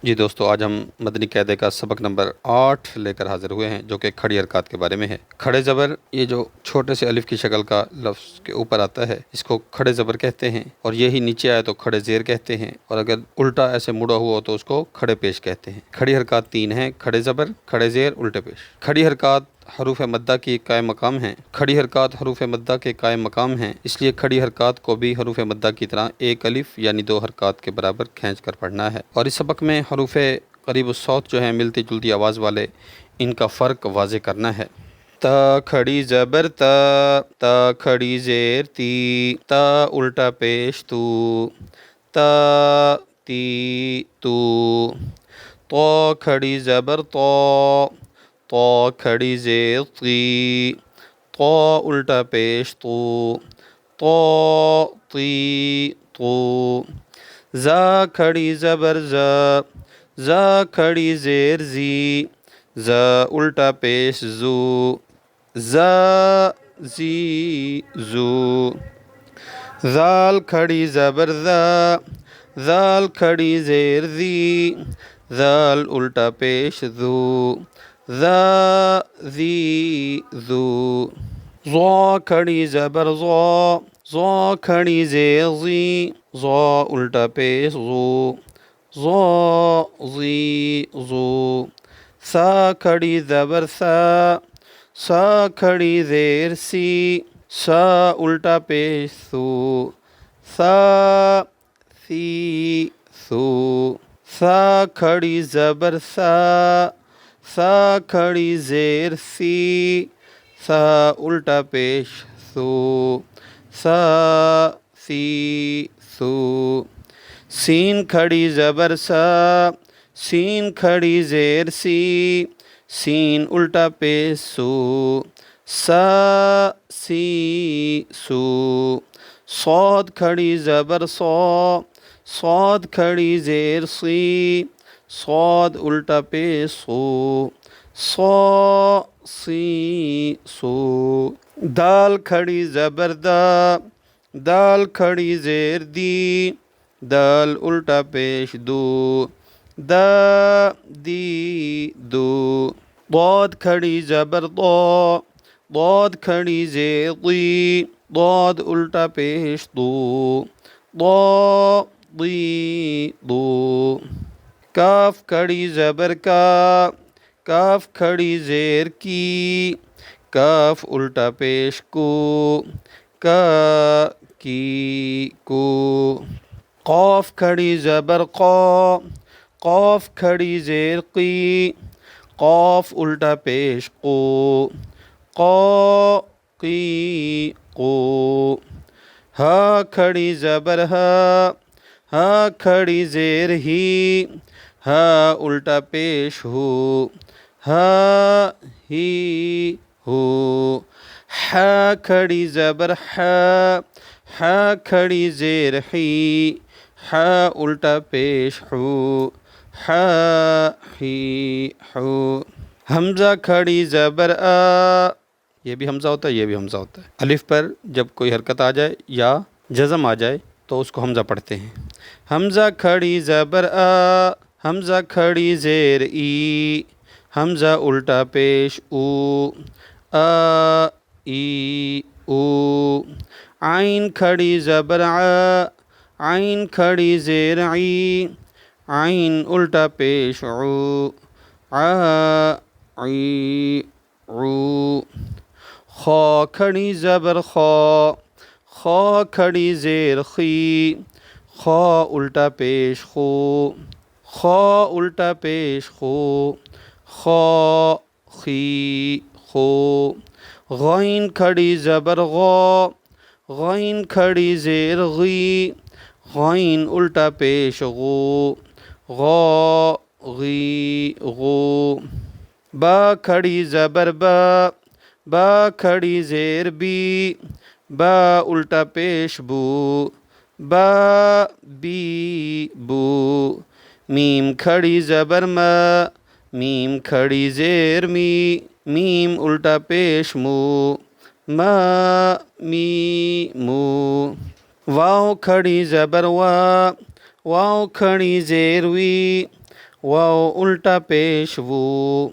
جی دوستو، آج ہم مدنی قاعدے کا سبق نمبر 8 لے کر حاضر ہوئے ہیں، جو کہ کھڑی حرکات کے بارے میں ہے۔ کھڑے زبر، یہ جو چھوٹے سے الف کی شکل کا لفظ کے اوپر آتا ہے، اس کو کھڑے زبر کہتے ہیں، اور یہی نیچے آئے تو کھڑے زیر کہتے ہیں، اور اگر الٹا ایسے مڑا ہوا ہو تو اس کو کھڑے پیش کہتے ہیں۔ کھڑی حرکات 3 ہیں: کھڑے زبر، کھڑے زیر، الٹے پیش۔ کھڑی حرکات حروف مدہ کی قائم مقام ہیں۔ کھڑی حرکات حروف مدہ کے قائم مقام ہیں، اس لیے کھڑی حرکات کو بھی حروف مدہ کی طرح ایک الف یعنی 2 حرکات کے برابر کھینچ کر پڑھنا ہے۔ اور اس سبق میں حروف قریب الصوت جو ہیں، ملتی جلتی آواز والے، ان کا فرق واضح کرنا ہے۔ تا کھڑی زبر تا، تا کھڑی زیر تی، تا الٹا پیش تو، تا تی تو۔ تو کھڑی زبر تو، تو کھڑی زیر تی، تو الٹا پیش تو، تو تی تو۔ زا کھڑی زبر زا، زا کھڑی زیر زی، زا الٹا پیش زو، زا زی زو۔ زال کھڑی زبر زا، زال کھڑی زیر زی، زال الٹا پیش زو، زا زی زو۔ زو کھڑی زبر زو، زو کھڑی زیر زی، زو الٹا پیش زو، زو زی زو۔ سا کھڑی زبر سا، سا کھڑی زیر سی، سا الٹا پیش سو، سا سی سو۔ سا کھڑی زبر سا، سا کھڑی زیر سی، سا الٹا پیش سو، سا سی سو۔ سین کھڑی زبر سا، سین کھڑی زیر سی، سین الٹا پیش سو، سا سی سو۔ صاد کھڑی زبر سو، صاد کھڑی زیر سی، صاد الٹا پیش سو، سو سی سو۔ دال کھڑی زبر دا، دال کھڑی زیر دی، دال الٹا پیش دو، دا دی دو۔ ضاد کھڑی زبر دو، ضاد کھڑی زیر دی، ضاد الٹا پیش دو، ضا دی دو۔ کاف کھڑی زبر کا، کاف کھڑی زیر کی، کاف الٹا پیش کو، کا کی کو۔ قاف کھڑی زبر قا، قاف کھڑی زیر قی، قاف الٹا پیش قو، قا قی قو۔ ہا کھڑی زبر ہا، ہا کھڑی زیر ہی، ہا الٹا پیش ہو، ہا ہی ہو۔ ہا کھڑی زبر ہا، ہا کھڑی زیر ہی، ہا الٹا پیش ہو، ہا ہی ہو۔ حمزہ کھڑی زبر آ، یہ بھی حمزہ ہوتا ہے، یہ بھی حمزہ ہوتا ہے۔ الف پر جب کوئی حرکت آ جائے یا جزم آ جائے تو اس کو حمزہ پڑھتے ہیں۔ حمزہ کھڑی زبر آ، حمزہ کھڑی زیر ای، حمزہ الٹا پیش او، آ ای او۔ عین کھڑی زبر ع، عین کھڑی زیر عی، عین الٹا پیش عو، ع عی عو۔ خا کھڑی زبر خا، خا کھڑی زیر خی، خا الٹا پیش خو، خا الٹا پیش خو، خا خی خو۔ غین کھڑی زبر غا، غین کھڑی زیر غی، غین الٹا پیش غو، غا غی غو۔ با کھڑی زبر با، با کھڑی زیر بی، با الٹا پیش بو، با بی بو۔ میم کھڑی زبر ما، میم کھڑی زیر می، میم الٹا پیش مو، ما می مو۔ واو کھڑی زبر وا، واو کھڑی زیر وی، واو الٹا پیش وو،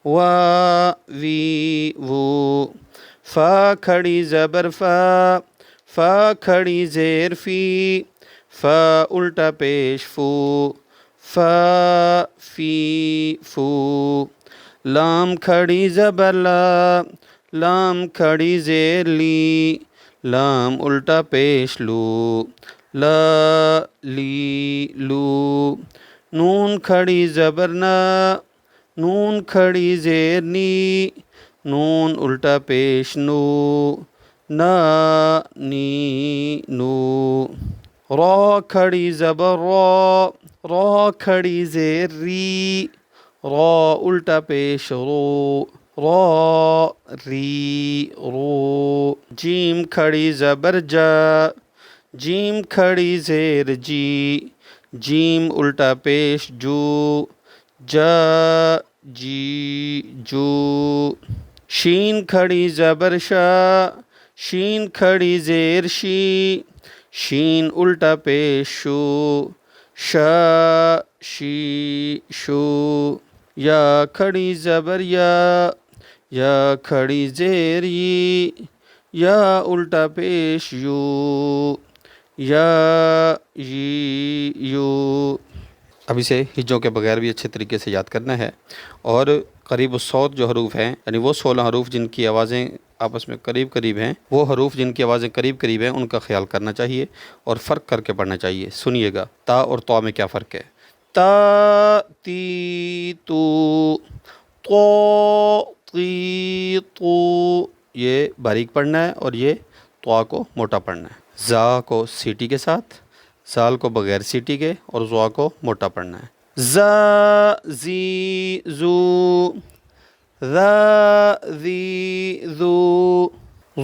وا وی وو، فا کھڑی زبر فا، فا کھڑی زیر فی، فا الٹا پیش فو، فا فی فو، لام کھڑی زبر لا، لام کھڑی زیر لی، لام الٹا پیش لو، لا لی لو، نون کھڑی زبر نا، نون کھڑی زیر نی، نون الٹا پیش نو، نا نی نو، را کھڑی زبر را، را کھڑی زیر ری، را الٹا پیش رو، را ری رو، جیم کھڑی زبر جا، جیم کھڑی زیر جی، جیم الٹا پیش جو، جا جی جو، شین کھڑی زبر شا، شین کھڑی زیر شی، شین الٹا پیش شو، شا شی شو، یا کھڑی زبر یا، یا کھڑی زیر یی، یا الٹا پیش یو، یا یی یو۔ اب اسے ہجوں کے بغیر بھی اچھے طریقے سے یاد کرنا ہے، اور قریب الصوت جو حروف ہیں، یعنی وہ 16 حروف جن کی آوازیں آپس میں قریب قریب ہیں، وہ حروف جن کی آوازیں قریب قریب ہیں ان کا خیال کرنا چاہیے اور فرق کر کے پڑھنا چاہیے۔ سنیے گا تا اور طا میں کیا فرق ہے۔ تا تی تو، تو تی تو، یہ باریک پڑھنا ہے اور یہ طا کو موٹا پڑھنا ہے۔ زا کو سیٹی کے ساتھ، زال کو بغیر سیٹی کے، اور زوا کو موٹا پڑھنا ہے۔ زا زی زو، ذا ذی ذو،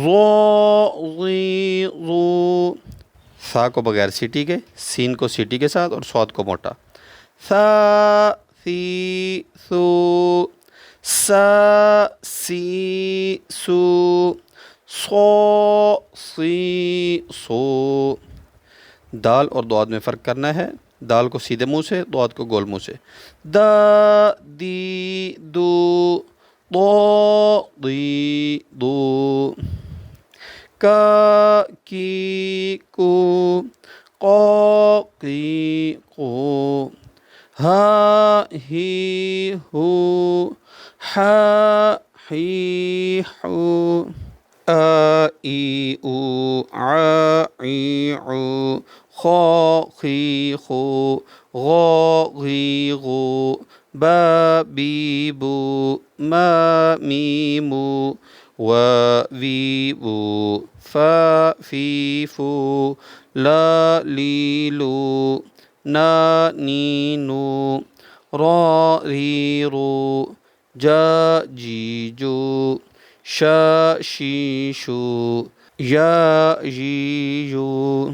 ظا ظی ظو، ثا کو بغیر سیٹی کے، سین کو سیٹی کے ساتھ اور صاد کو موٹا۔ ثا ثی ثو، سا سی سو، صا صی صو۔ دال اور دعاد میں فرق کرنا ہے، دال کو سیدھے منہ سے، دعاد کو گول منہ سے۔ دا دی دو، طا دی دو، کا کی کو، قا قی قو، ہا ہی ہو، حا حی حو، آ ای او، عا عی عو، خا خی خو، غا غی غو، با بی بو، ما می مو، وا وی وو، فا فی فو، لا لی لو، نا نی نو، را ری رو، جا جی جو، شا شی شو، یا یی یو۔